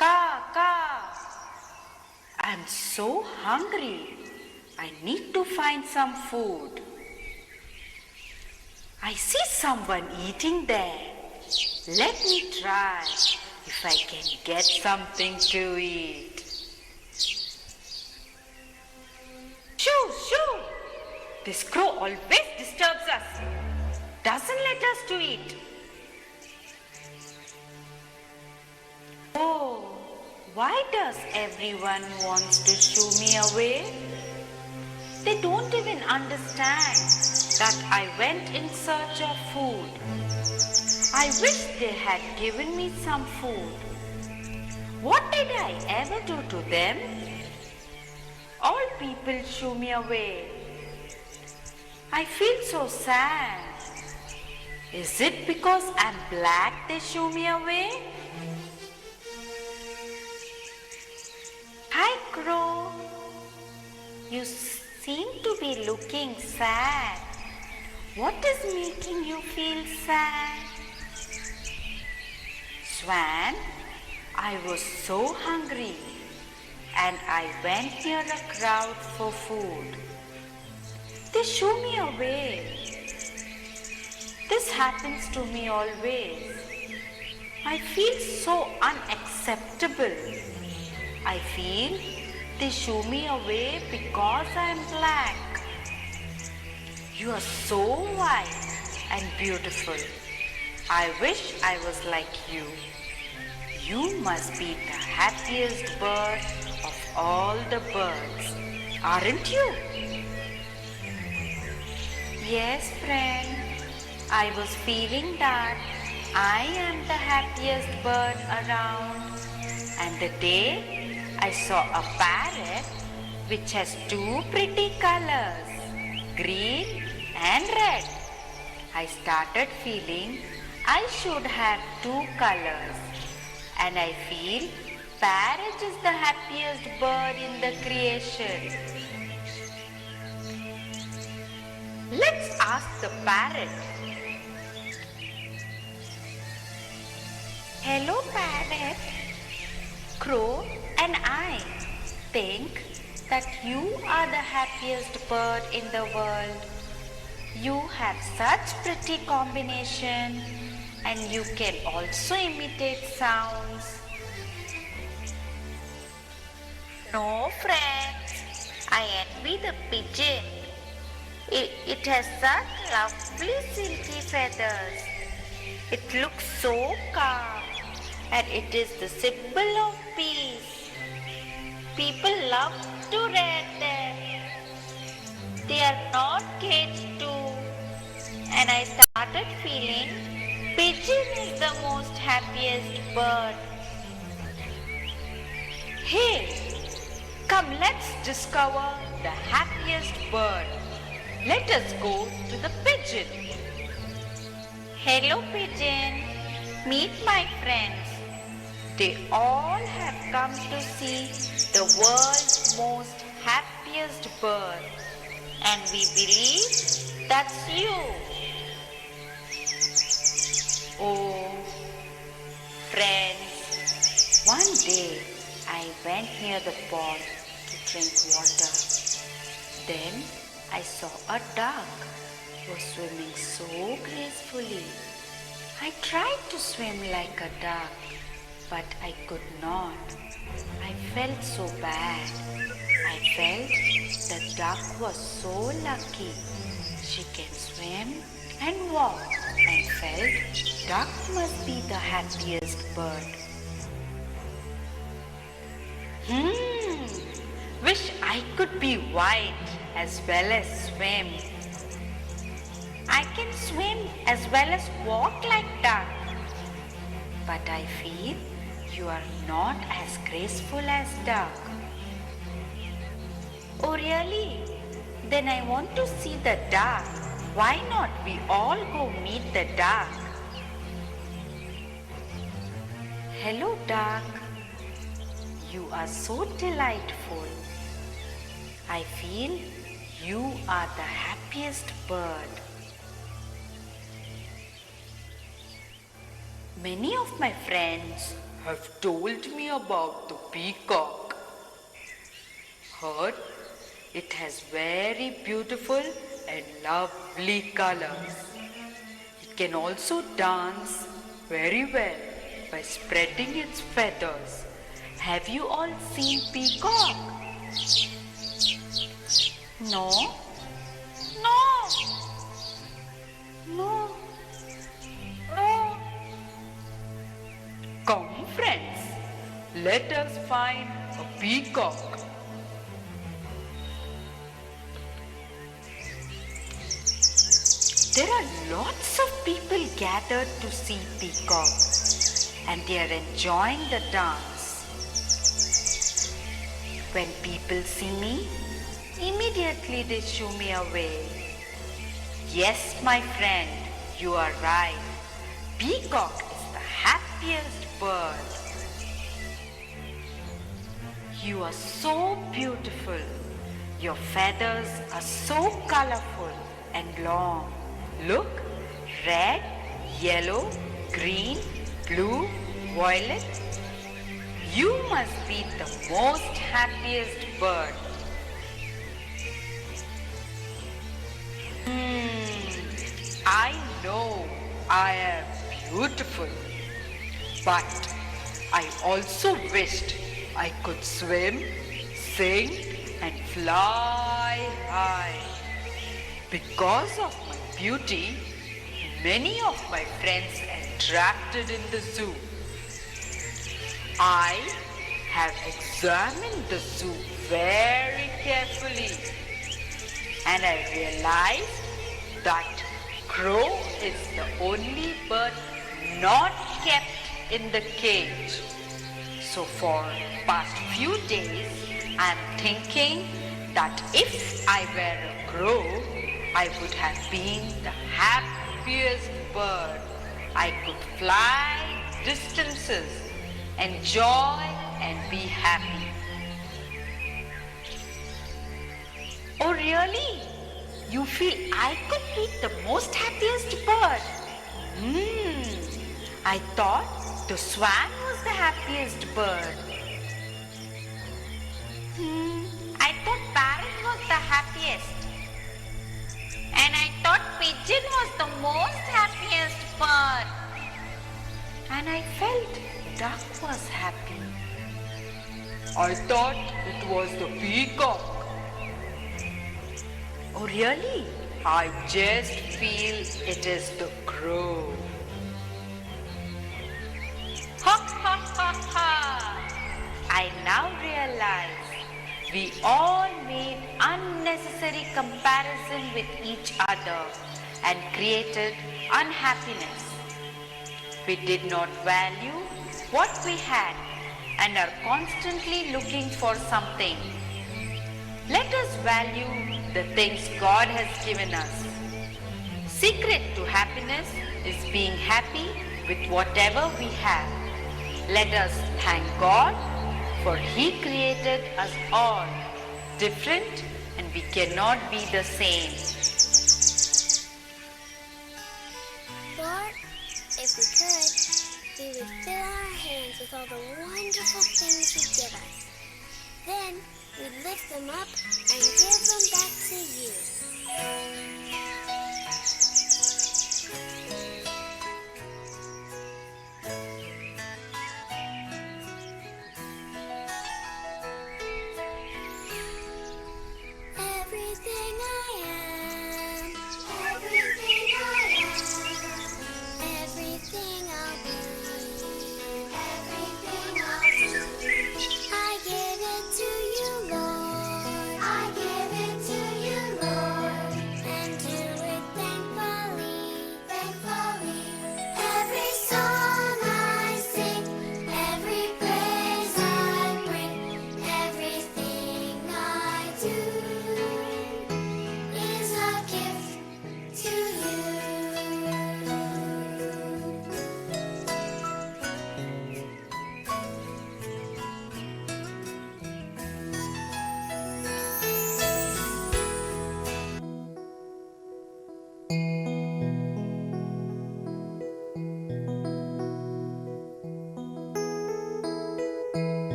Ka, ka. I'm so hungry. I need to find some food. I see someone eating there. Let me try if I can get something to eat. Shoo, shoo! This crow always disturbs us. Doesn't let us to eat. Oh, why does everyone wants to shoo me away? They don't even understand that I went in search of food. I wish they had given me some food. What did I ever do to them? All people shoo me away. I feel so sad. Is it because I'm black they shoo me away? Hi, Crow. You seem to be looking sad. What is making you feel sad? Swan, I was so hungry and I went near a crowd for food. They shoo me away. This happens to me always. I feel so unacceptable. I feel they shoo me away because I am black. You are so white and beautiful. I wish I was like you. You must be the happiest bird of all the birds, aren't you? Yes, friend. I was feeling that I am the happiest bird around. And the day I saw a parrot which has two pretty colors, green and red, I started feeling I should have two colors. And I feel parrot is the happiest bird in the creation. Let's ask the parrot. Hello, parrot. Crow and I think that you are the happiest bird in the world. You have such pretty combination and you can also imitate sounds. No, friends, I envy the pigeon. It has such lovely silky feathers. It looks so calm and it is the symbol of peace. People love to rear them. They are not caged too. And I started feeling pigeon is the most happiest bird. Hey, come let's discover the happiest bird. Let us go to the pigeon. Hello, pigeon. Meet my friends. They all have come to see the world's most happiest bird. And we believe that's you. Oh, friends, one day I went near the pond to drink water. Then I saw a duck was swimming so gracefully. I tried to swim like a duck, but I could not. I felt so bad. I felt the duck was so lucky. She can swim and walk and felt duck must be the happiest bird. Wish I could be white as well as swim. I can swim as well as walk like duck. But I feel you are not as graceful as duck. Oh really? Then I want to see the duck. Why not we all go meet the duck? Hello duck. You are so delightful. I feel you are the happiest bird. Many of my friends have told me about the peacock. Heard it has very beautiful and lovely colors. It can also dance very well by spreading its feathers. Have you all seen peacock? No? No! No! No! Come friends, let us find a peacock. There are lots of people gathered to see peacock, and they are enjoying the dance. When people see me, immediately they shoo me away. Yes, my friend, you are right. Peacock is the happiest bird. You are so beautiful. Your feathers are so colorful and long. Look, red, yellow, green, blue, violet. You must be the most happiest bird. I know I am beautiful, but I also wished I could swim, sing, and fly high. Because of my beauty, many of my friends attracted in the zoo. I have examined the zoo very carefully, and I realized that crow is the only bird not kept in the cage. So for past few days, I am thinking that if I were a crow, I would have been the happiest bird. I could fly distances, enjoy and be happy. Oh really? You feel I could be the most happiest bird? I thought the swan was the happiest bird. I thought parrot was the happiest. And I thought pigeon was the most happiest bird. And I felt duck was happy. I thought it was the peacock. Oh really? I just feel it is the crow. Ha ha ha ha! I now realize we all made unnecessary comparison with each other and created unhappiness. We did not value what we had and are constantly looking for something. Let us value the things God has given us. Secret to happiness is being happy with whatever we have. Let us thank God, for He created us all different and we cannot be the same. Lord, if we could, we would fill our hands with all the wonderful things you give us. Then we'd lift them up and give them back to you.